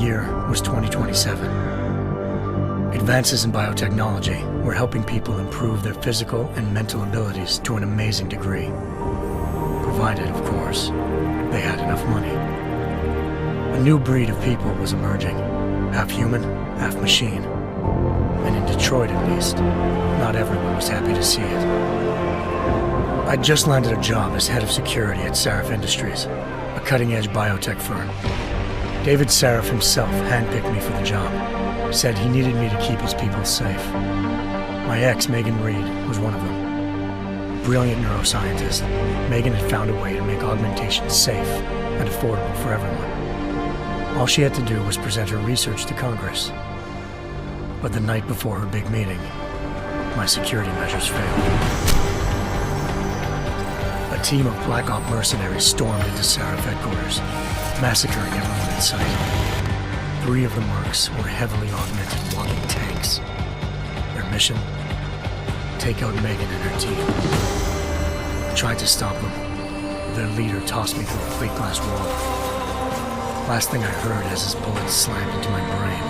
year was 2027. Advances in biotechnology were helping people improve their physical and mental abilities to an amazing degree. Provided, of course, they had enough money. A new breed of people was emerging, half human, half machine. And in Detroit, at least, not everyone was happy to see it. I'd just landed a job as head of security at Sarif Industries, a cutting-edge biotech firm. David Sarif himself handpicked me for the job, said he needed me to keep his people safe. My ex, Megan Reed, was one of them. Brilliant neuroscientist, Megan had found a way to make augmentation safe and affordable for everyone. All she had to do was present her research to Congress. But the night before her big meeting, my security measures failed. A team of Black Op mercenaries stormed into Sarif headquarters, massacring everyone in sight. 3 of the mercs were heavily augmented walking tanks. Their mission? Take out Megan and her team. I tried to stop them. Their leader tossed me through a plate glass wall. Last thing I heard as his bullets slammed into my brain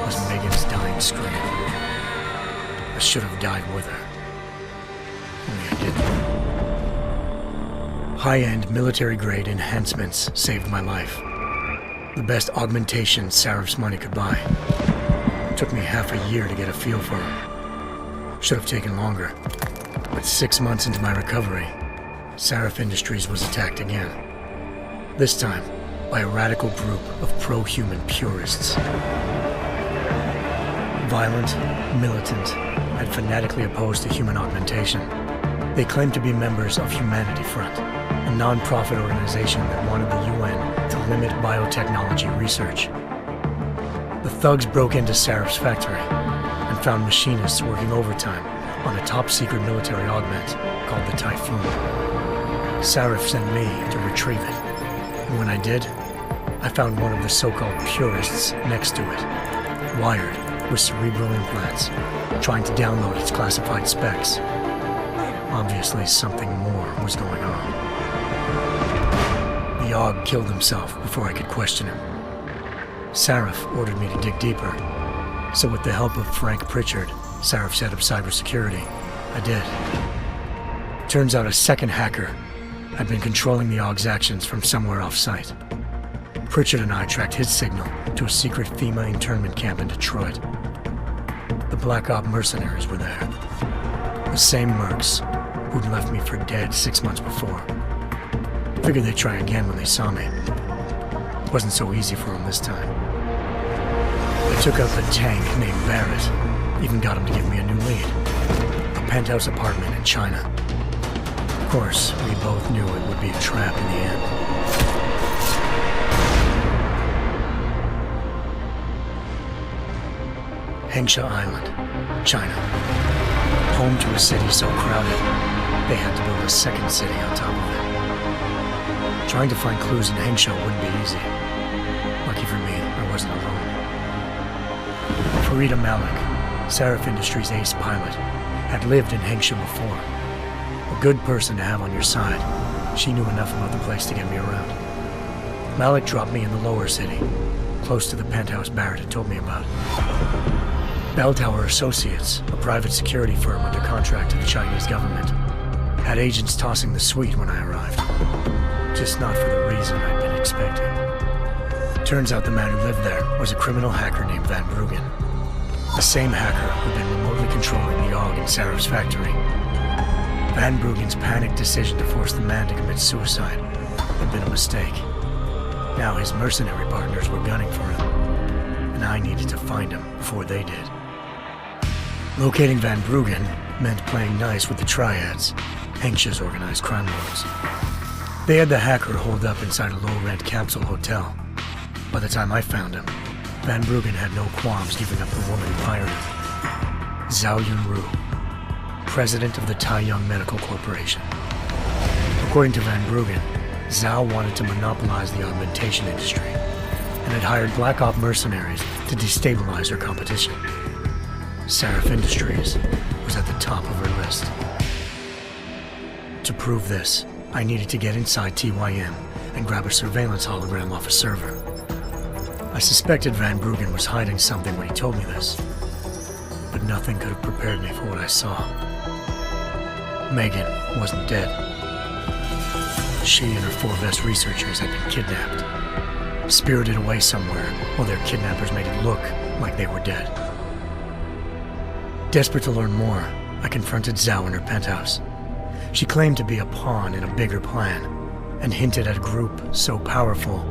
was Megan's dying scream. I should have died with her. Only I didn't. High-end military-grade enhancements saved my life. The best augmentation Sarif's money could buy. It took me half a year to get a feel for her. Should have taken longer. But 6 months into my recovery, Sarif Industries was attacked again. This time, by a radical group of pro-human purists. Violent, militant, and fanatically opposed to human augmentation. They claimed to be members of Humanity Front, a non-profit organization that wanted the UN to limit biotechnology research. The thugs broke into Sarif's factory and found machinists working overtime on a top-secret military augment called the Typhoon. Sarif sent me to retrieve it, and when I did, I found one of the so-called purists next to it, wired with cerebral implants, trying to download its classified specs. Obviously, something more was going on. The AUG killed himself before I could question him. Sarif ordered me to dig deeper, so with the help of Frank Pritchard, Sarif's head of cybersecurity, I did. Turns out a second hacker had been controlling the AUG's actions from somewhere off-site. Pritchard and I tracked his signal to a secret FEMA internment camp in Detroit. The Black Op mercenaries were there. The same mercs who'd left me for dead 6 months before. Figured they'd try again when they saw me. It wasn't so easy for them this time. I took out the tank named Barrett, even got him to give me a new lead. A penthouse apartment in China. Of course, we both knew it would be a trap in the end. Hengsha Island, China. Home to a city so crowded, they had to build a second city on top of it. Trying to find clues in Hengsha wouldn't be easy. Lucky for me, I wasn't alone. Farida Malik, Sarif Industries' ace pilot, had lived in Hengsha before. A good person to have on your side. She knew enough about the place to get me around. Malik dropped me in the lower city, close to the penthouse Barrett had told me about. Bell Tower Associates, a private security firm under contract to the Chinese government, had agents tossing the suite when I arrived. Just not for the reason I'd been expecting. Turns out the man who lived there was a criminal hacker named Van Bruggen. The same hacker who'd been remotely controlling the AUG in Sarif's factory. Van Bruggen's panicked decision to force the man to commit suicide had been a mistake. Now his mercenary partners were gunning for him, and I needed to find him before they did. Locating Van Bruggen meant playing nice with the Triads, Hengsha's organized crime lords. They had the hacker holed up inside a low-rent capsule hotel. By the time I found him, Van Bruggen had no qualms giving up the woman who hired him. Zhao Yunru, president of the Taiyang Medical Corporation. According to Van Bruggen, Zhao wanted to monopolize the augmentation industry and had hired Black Op mercenaries to destabilize her competition. Sarif Industries was at the top of her list. To prove this, I needed to get inside TYM and grab a surveillance hologram off a server. I suspected Van Bruggen was hiding something when he told me this, but nothing could have prepared me for what I saw. Megan wasn't dead. She and her 4 best researchers had been kidnapped, spirited away somewhere while their kidnappers made it look like they were dead. Desperate to learn more, I confronted Zhao in her penthouse. She claimed to be a pawn in a bigger plan, and hinted at a group so powerful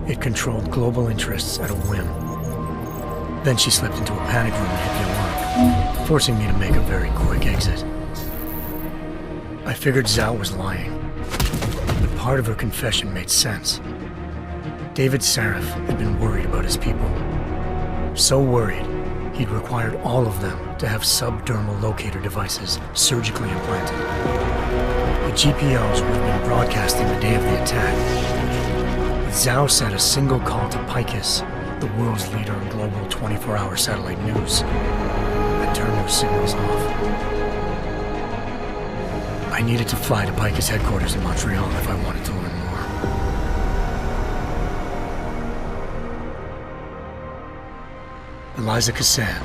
it controlled global interests at a whim. Then she slipped into a panic room and hit the alarm, forcing me to make a very quick exit. I figured Zhao was lying, but part of her confession made sense. David Sarif had been worried about his people. So worried, he'd required all of them to have subdermal locator devices surgically implanted. The GPLs would have been broadcasting the day of the attack. But Zhao said a single call to Picus, the world's leader in global 24-hour satellite news, had turned those signals off. I needed to fly to Picus headquarters in Montreal if I wanted to learn more. Eliza Cassan,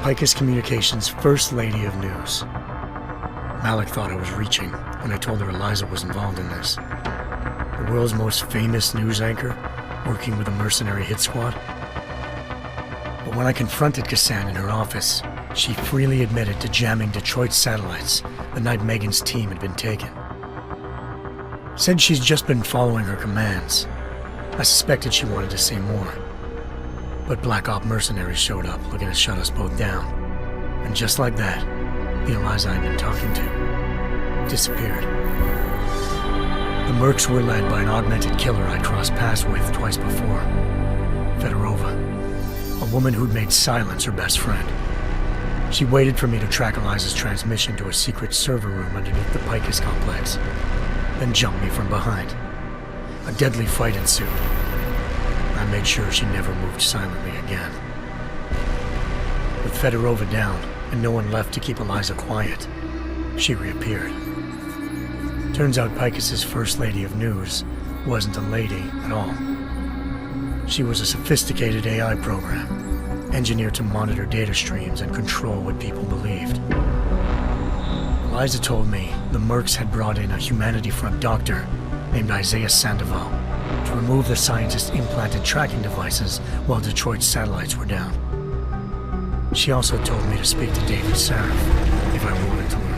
Picus Communications' First Lady of News. Malik thought I was reaching when I told her Eliza was involved in this. The world's most famous news anchor, working with a mercenary hit squad. But when I confronted Cassan in her office, she freely admitted to jamming Detroit's satellites the night Megan's team had been taken. Said she's just been following her commands. I suspected she wanted to say more. But Black Op mercenaries showed up looking to shut us both down. And just like that, the Eliza I'd been talking to disappeared. The Mercs were led by an augmented killer I'd crossed paths with twice before, Fedorova, a woman who'd made silence her best friend. She waited for me to track Eliza's transmission to a secret server room underneath the Picus complex, then jumped me from behind. A deadly fight ensued. I made sure she never moved silently again. With Fedorova down, and no one left to keep Eliza quiet, she reappeared. Turns out Picus's First Lady of News wasn't a lady at all. She was a sophisticated AI program, engineered to monitor data streams and control what people believed. Eliza told me the Mercs had brought in a Humanity Front doctor named Isaiah Sandoval to remove the scientist's implanted tracking devices while Detroit's satellites were down. She also told me to speak to David Sarif if I wanted to learn more.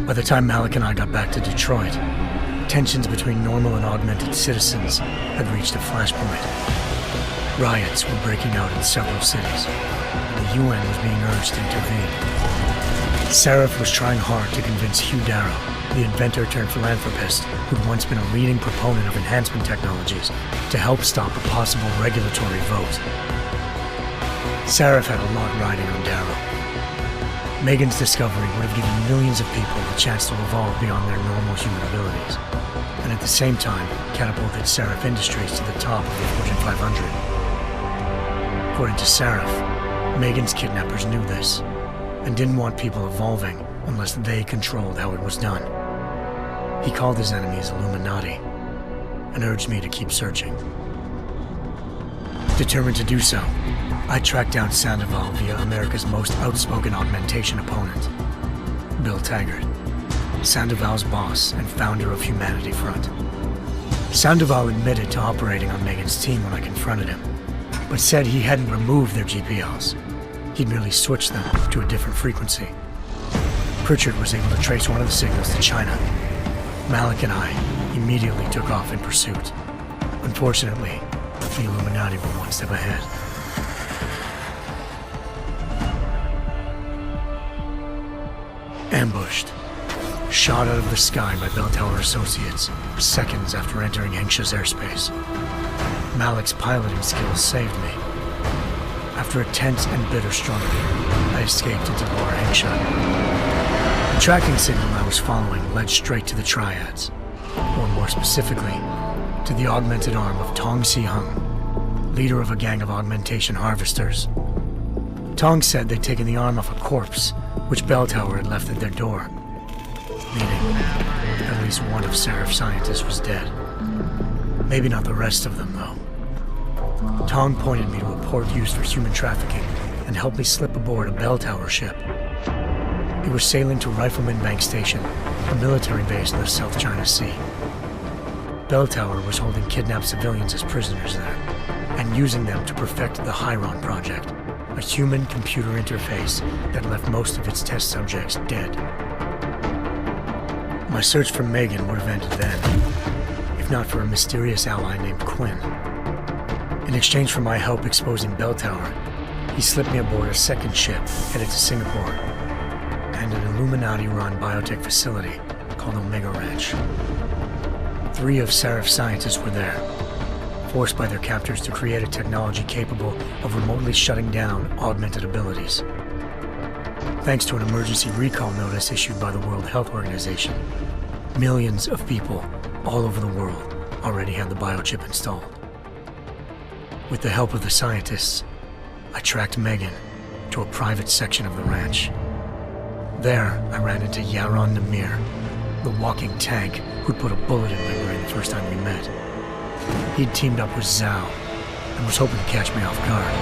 By the time Malik and I got back to Detroit, tensions between normal and augmented citizens had reached a flashpoint. Riots were breaking out in several cities, and the UN was being urged to intervene. Sarif was trying hard to convince Hugh Darrow, the inventor-turned-philanthropist who'd once been a leading proponent of enhancement technologies, to help stop a possible regulatory vote. Sarif had a lot riding on Darrow. Megan's discovery would have given millions of people the chance to evolve beyond their normal human abilities, and at the same time catapulted Sarif Industries to the top of the Fortune 500. According to Sarif, Megan's kidnappers knew this, and didn't want people evolving unless they controlled how it was done. He called his enemies Illuminati, and urged me to keep searching. Determined to do so, I tracked down Sandoval via America's most outspoken augmentation opponent, Bill Taggart, Sandoval's boss and founder of Humanity Front. Sandoval admitted to operating on Megan's team when I confronted him, but said he hadn't removed their GPLs. He'd merely switched them to a different frequency. Pritchard was able to trace one of the signals to China. Malik and I immediately took off in pursuit. Unfortunately, the Illuminati were one step ahead. Ambushed. Shot out of the sky by Bell Tower Associates seconds after entering Hengsha's airspace. Malik's piloting skills saved me. After a tense and bitter struggle, I escaped into Lower Hengsha. The tracking signal I was following led straight to the Triads, or more specifically, to the augmented arm of Tong Si-hung, leader of a gang of augmentation harvesters. Tong said they'd taken the arm off a corpse, which Bell Tower had left at their door, meaning at least one of Sarif's scientists was dead. Maybe not the rest of them, though. Tong pointed me to a port used for human trafficking and helped me slip aboard a bell tower ship. We were sailing to Rifleman Bank Station, a military base in the South China Sea. Bell Tower was holding kidnapped civilians as prisoners there, and using them to perfect the Hyron Project, a human-computer interface that left most of its test subjects dead. My search for Megan would have ended then, if not for a mysterious ally named Quinn. In exchange for my help exposing Bell Tower, he slipped me aboard a second ship headed to Singapore and an Illuminati-run biotech facility called Omega Ranch. 3 of Serif's scientists were there, forced by their captors to create a technology capable of remotely shutting down augmented abilities. Thanks to an emergency recall notice issued by the World Health Organization, millions of people all over the world already had the biochip installed. With the help of the scientists, I tracked Megan to a private section of the ranch. There, I ran into Yaron Namir, the walking tank who'd put a bullet in my brain the first time we met. He'd teamed up with Zhao and was hoping to catch me off guard.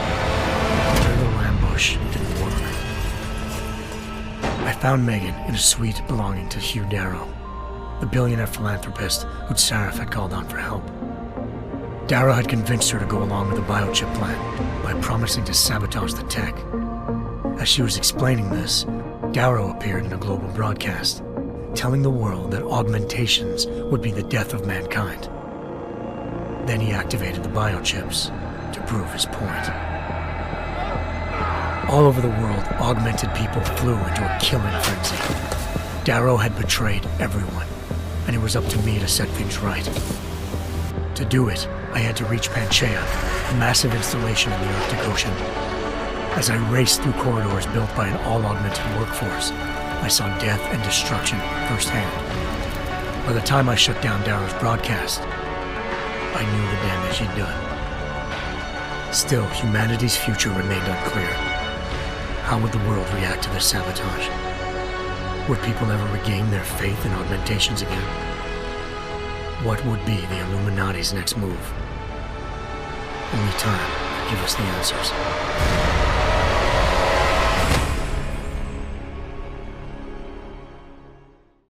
Their little ambush didn't work. I found Megan in a suite belonging to Hugh Darrow, the billionaire philanthropist who'd Serif had called on for help. Darrow had convinced her to go along with the biochip plan by promising to sabotage the tech. As she was explaining this, Darrow appeared in a global broadcast, telling the world that augmentations would be the death of mankind. Then he activated the biochips to prove his point. All over the world, augmented people flew into a killing frenzy. Darrow had betrayed everyone, and it was up to me to set things right. To do it, I had to reach Panchaea, a massive installation in the Arctic Ocean. As I raced through corridors built by an all-augmented workforce, I saw death and destruction firsthand. By the time I shut down Darrow's broadcast, I knew the damage he'd done. Still, humanity's future remained unclear. How would the world react to this sabotage? Would people ever regain their faith in augmentations again? What would be the Illuminati's next move? Only time could give us the answers.